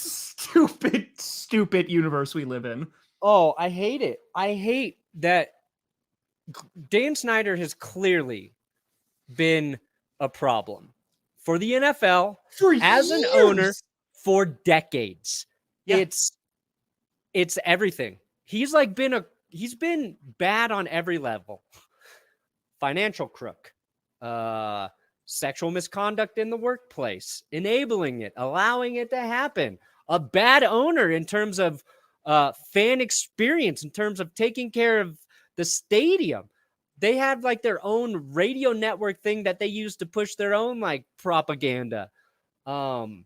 universe we live in. Oh, I hate it. I hate that Dan Snyder has clearly been a problem for the NFL as an owner for decades. Yeah. It's everything. He's been bad on every level. Financial crook, sexual misconduct in the workplace, enabling it, allowing it to happen, a bad owner in terms of fan experience, in terms of taking care of the stadium. They have like their own radio network thing that they use to push their own like propaganda. And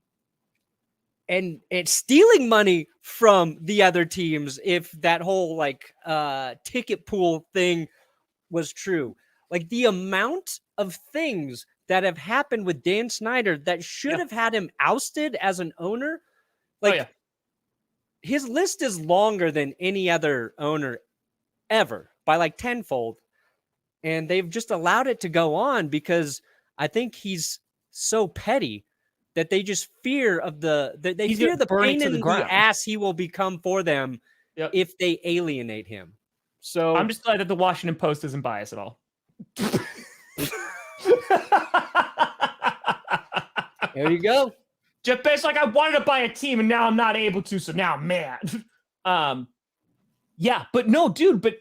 it's stealing money from the other teams if that whole like ticket pool thing was true. Like the amount of things that have happened with Dan Snyder that should have had him ousted as an owner. Like his list is longer than any other owner ever by like tenfold. And they've just allowed it to go on because I think he's so petty that they just fear of they He's fear gonna the burn it pain to in the the ground. ass he will become for them Yep. if they alienate him. So I'm just glad that the Washington Post isn't biased at all. there you go. Jeff Bezos, like, I wanted to buy a team and now I'm not able to, so now I'm mad. Yeah, but no, dude, but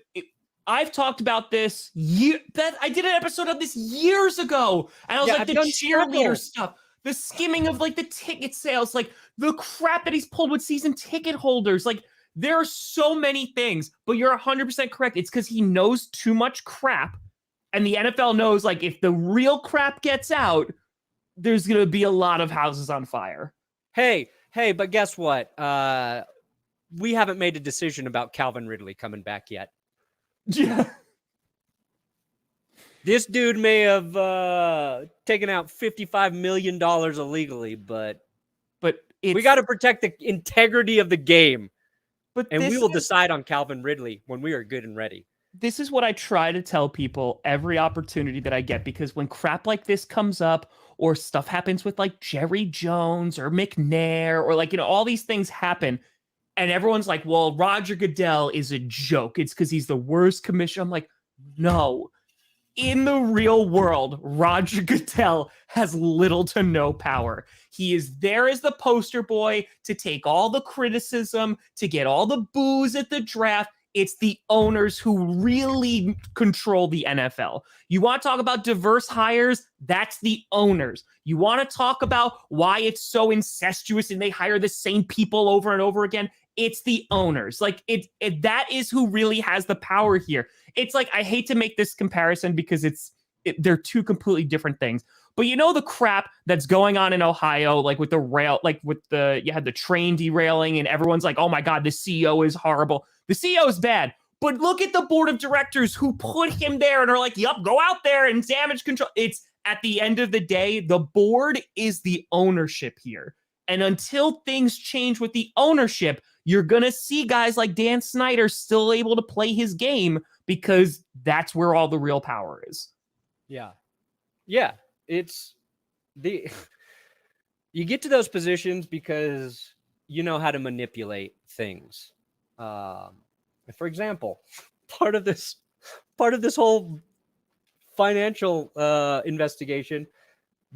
I've talked about this I did an episode of this years ago, and I was like, I've the done cheerleader several. stuff, the skimming of like the ticket sales, like the crap that he's pulled with season ticket holders. Like, there are so many things, but you're 100% correct. It's because he knows too much crap, and the NFL knows, like, if the real crap gets out, there's going to be a lot of houses on fire. Hey, but guess what? We haven't made a decision about Calvin Ridley coming back yet. Yeah. This dude may have taken out $55 million illegally, but we got to protect the integrity of the game. And we will decide on Calvin Ridley when we are good and ready. This is what I try to tell people every opportunity that I get, because when crap like this comes up, or stuff happens with like Jerry Jones or McNair, or like, all these things happen, and everyone's like, well, Roger Goodell is a joke. It's because he's the worst commissioner. I'm like, no. In the real world, Roger Goodell has little to no power. He is there as the poster boy to take all the criticism, to get all the boos at the draft. It's the owners who really control the NFL. You want to talk about diverse hires? That's the owners. You want to talk about why it's so incestuous and they hire the same people over and over again? It's the owners. Like, that is who really has the power here. It's like, I hate to make this comparison because they're two completely different things. But the crap that's going on in Ohio, like with the rail, like with you had the train derailing and everyone's like, oh my God, the CEO is horrible. The CEO is bad. But look at the board of directors who put him there and are like, yep, go out there and damage control. It's, at the end of the day, the board is the ownership here. And until things change with the ownership, you're going to see guys like Dan Snyder still able to play his game, because that's where all the real power is. Yeah. Yeah. It's you get to those positions because you know how to manipulate things. For example, part of this whole financial investigation,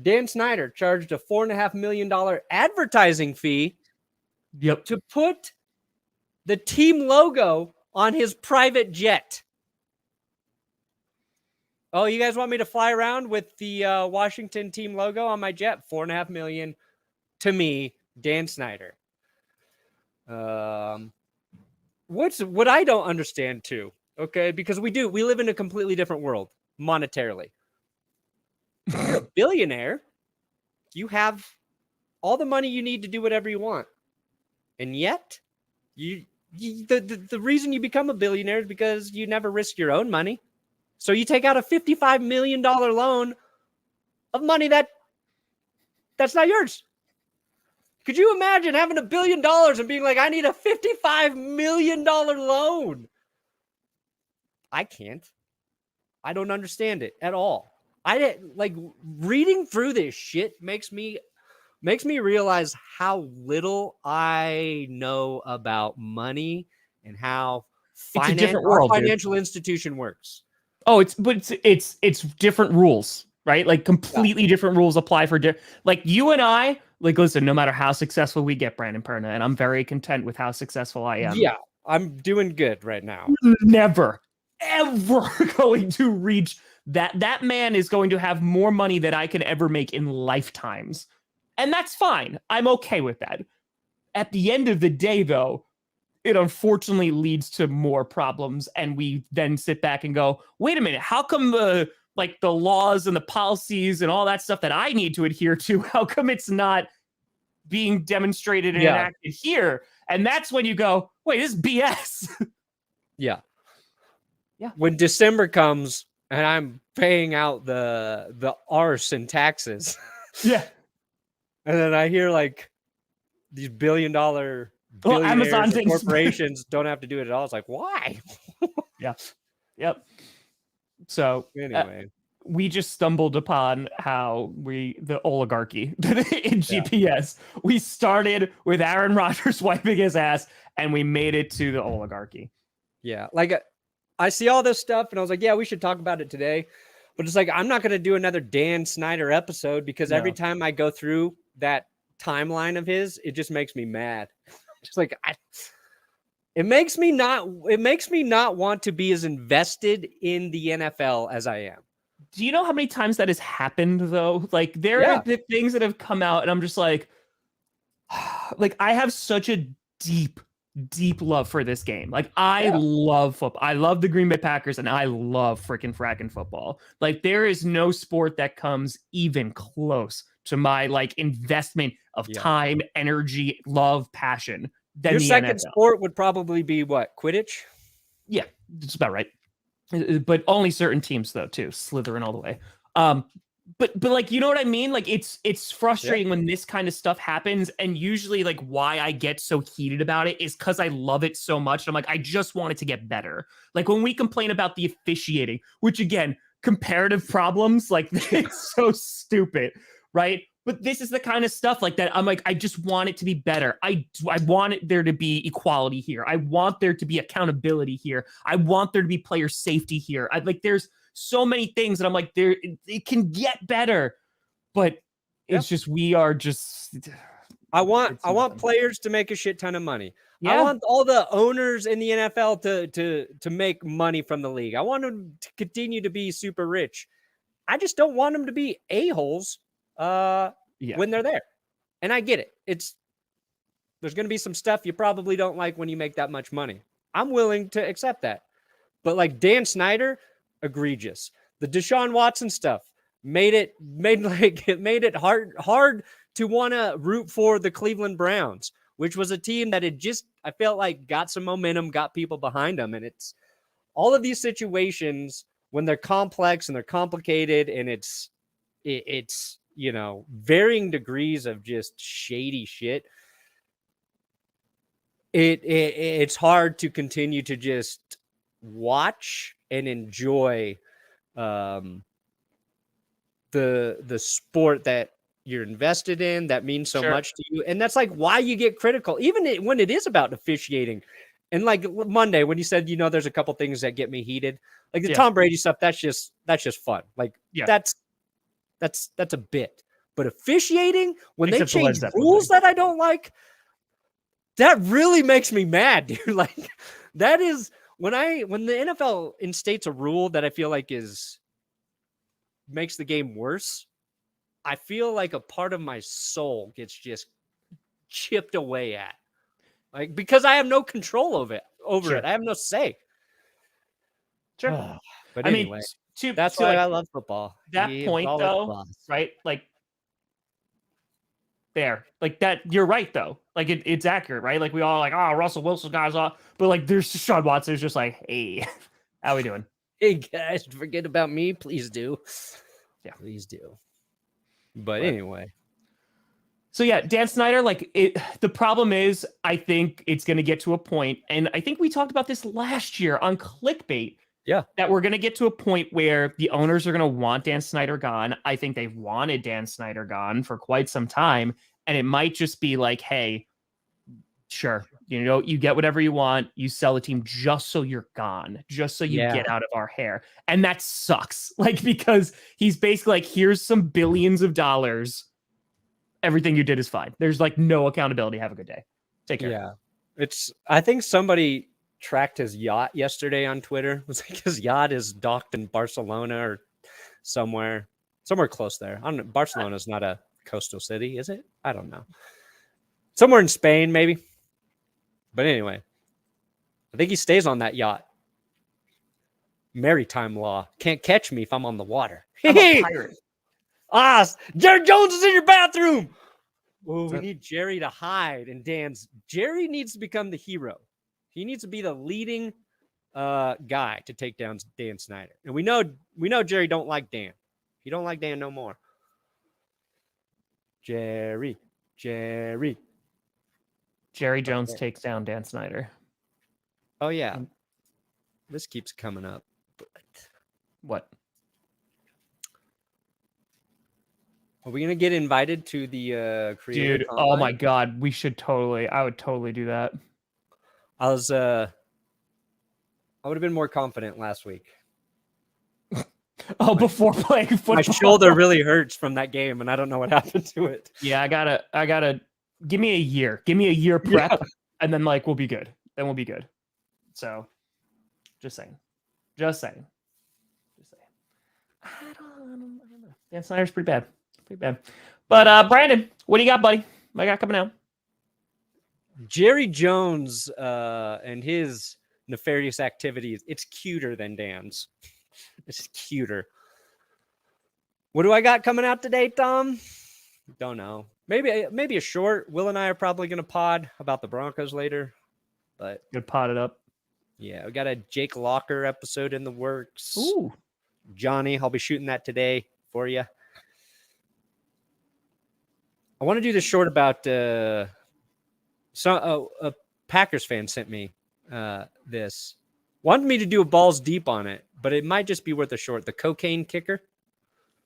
Dan Snyder charged a $4.5 million advertising fee. Yep. To put the team logo on his private jet. Oh, you guys want me to fly around with the Washington team logo on my jet? $4.5 million to me, Dan Snyder. What I don't understand too, okay? Because we live in a completely different world monetarily. You're a billionaire. You have all the money you need to do whatever you want. And yet, the reason you become a billionaire is because you never risk your own money. So you take out a $55 million loan of money that's not yours. Could you imagine having $1 billion and being like, I need a $55 million loan? I can't. I don't understand it at all. Reading through this shit makes me realize how little I know about money and how It's a different world, our financial institution works. Oh, it's different rules, right? Like, completely different rules apply for like you and I. Like, listen, no matter how successful we get, Brandon Perna, and I'm very content with how successful I am. Yeah, I'm doing good right now. Never, ever going to reach that. That man is going to have more money than I can ever make in lifetimes. And that's fine. I'm okay with that. At the end of the day, though, it unfortunately leads to more problems. And we then sit back and go, wait a minute, how come the laws and the policies and all that stuff that I need to adhere to, how come it's not being demonstrated and enacted here? And that's when you go, wait, this is BS. Yeah. Yeah. When December comes and I'm paying out the arse in taxes. Yeah. And then I hear like these billion-dollar Amazon and corporations don't have to do it at all. It's like, why? Yeah. Yep. So anyway, we just stumbled upon how the oligarchy in GPS. We started with Aaron Rodgers wiping his ass, and we made it to the oligarchy. Yeah. Like I see all this stuff and I was like, yeah, we should talk about it today. But it's like, I'm not going to do another Dan Snyder episode because every time I go through that timeline of his, it just makes me mad. Just like, it makes me not want to be as invested in the NFL as I am. Do you know how many times that has happened though? Like there are the things that have come out and I'm just like I have such a deep love for this game. Like I love football. I love the Green Bay Packers and I love freaking fracking football. Like there is no sport that comes even close to my like investment of time, energy, love, passion than your the second NFL. Sport would probably be what? Quidditch? Yeah, that's about right. But only certain teams though too, Slytherin all the way. But like, you know what I mean? Like it's frustrating when this kind of stuff happens. And usually like why I get so heated about it is because I love it so much. I'm like, I just want it to get better. Like when we complain about the officiating, which again, comparative problems, like it's so stupid, right? But this is the kind of stuff like that. I'm like, I just want it to be better. I want there to be equality here. I want there to be accountability here. I want there to be player safety here. There's so many things that I'm like, it can get better, but it's just, we are just. I want players to make a shit ton of money. Yeah. I want all the owners in the NFL to make money from the league. I want them to continue to be super rich. I just don't want them to be a-holes when they're there. And I get it. There's going to be some stuff you probably don't like when you make that much money. I'm willing to accept that. But like Dan Snyder, egregious. The Deshaun Watson stuff made it hard to want to root for the Cleveland Browns, which was a team that had just, I felt like, got some momentum, got people behind them. And it's all of these situations when they're complex and they're complicated and it's varying degrees of just shady shit. It's hard to continue to just watch and enjoy the sport that you're invested in, that means so much to you. And that's like why you get critical, even when it is about officiating. And like Monday, when you said, there's a couple things that get me heated, like the Tom Brady stuff, that's just fun. Like that's a bit. But officiating, when they change rules that I don't like, that really makes me mad, dude. Like that is when the NFL instates a rule that I feel like makes the game worse, I feel like a part of my soul gets just chipped away at. Like, because I have no control over it. I have no say. Sure. But anyway, that's why I love football. That point though, right? Like there, like that, you're right though. Like it's accurate, right? Like we all like, Russell Wilson guys off, but like there's Deshaun Watson is just like, hey, how we doing? Hey guys, forget about me, please do. Yeah, please do. But anyway. So yeah, Dan Snyder, the problem is, I think it's going to get to a point, and I think we talked about this last year on Clickbait. Yeah. That we're going to get to a point where the owners are going to want Dan Snyder gone. I think they've wanted Dan Snyder gone for quite some time. And it might just be like, hey, sure, you get whatever you want. You sell the team just so you're gone, just so you get out of our hair. And that sucks. Like, because he's basically like, here's some billions of dollars. Everything you did is fine. There's like no accountability. Have a good day. Take care. Yeah. I think somebody tracked his yacht yesterday on Twitter. It was like his yacht is docked in Barcelona or somewhere close there. I don't know. Barcelona's not a coastal city, is it? I don't know. Somewhere in Spain, maybe. But anyway, I think he stays on that yacht. Maritime law. Can't catch me if I'm on the water. I'm a pirate. Jerry Jones is in your bathroom. Oh, we need Jerry to hide. And Jerry needs to become the hero. He needs to be the leading guy to take down Dan Snyder. And we know Jerry don't like Dan. He don't like Dan no more. Jerry Jones takes down Dan Snyder. Oh yeah. This keeps coming up. But what? Are we gonna get invited to the creator Dude, combine? oh my God, I would totally do that. I would have been more confident last week. Oh, before playing football. My shoulder really hurts from that game, and I don't know what happened to it. Yeah, I gotta give me a year. Give me a year prep, and then like we'll be good. Then we'll be good. So, just saying. I don't know. Dan Snyder's pretty bad. But Brandon, what do you got, buddy? What do you got coming out? Jerry Jones and his nefarious activities. It's cuter than Dan's. It's cuter. What do I got coming out today, Tom? Don't know. Maybe a short. Will and I are probably going to pod about the Broncos later. But Good pot it up. yeah, we got a Jake Locker episode in the works. Ooh. Johnny, I'll be shooting that today for you. I want to do this short about a Packers fan sent me this. Wanted me to do a balls deep on it, but it might just be worth a short. The cocaine kicker.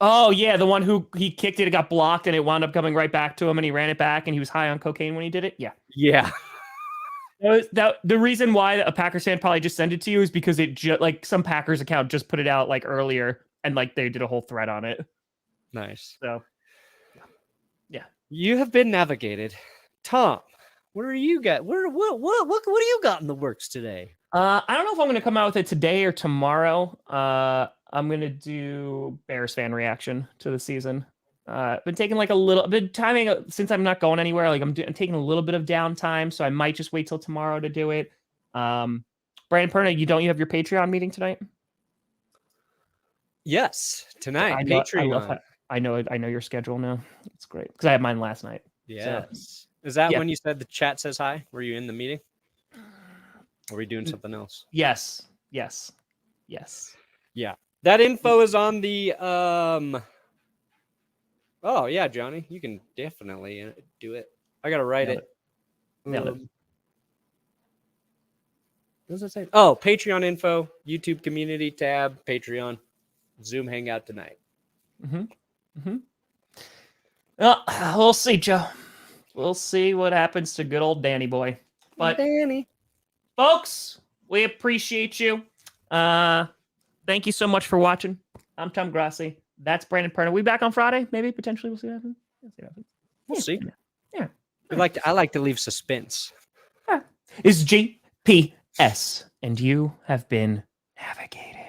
Oh yeah, the one who he kicked it, it got blocked, and it wound up coming right back to him, and he ran it back, and he was high on cocaine when he did it. Yeah. Yeah. The reason why a Packers fan probably just sent it to you is because it like some Packers account just put it out like earlier, and like they did a whole thread on it. Nice. So yeah. You have been navigated. Tom, what do you got? What do you got in the works today? I don't know if I'm going to come out with it today or tomorrow. I'm going to do Bears fan reaction to the season. Been taking like a little bit timing since I'm not going anywhere. Like I'm taking a little bit of downtime, so I might just wait till tomorrow to do it. Brandon Perna, you have your Patreon meeting tonight? Yes, tonight. Patreon. I know your schedule now. It's great because I had mine last night. Yes. Is that when you said the chat says hi? Were you in the meeting? Or were we doing something else? Yes. Yeah. That info is on the Oh yeah, Johnny, you can definitely do it. I gotta write it. Nailed it. What does it say? Oh, Patreon info, YouTube community tab, Patreon, Zoom hangout tonight. Well, we'll see, Joe. We'll see what happens to good old Danny boy. But Danny, folks, we appreciate you. Thank you so much for watching. I'm Tom Grossi. That's Brandon Perna. We back on Friday? Maybe potentially. We'll see what happens. We'll see. Yeah. I like to leave suspense. It's GPS, and you have been navigated.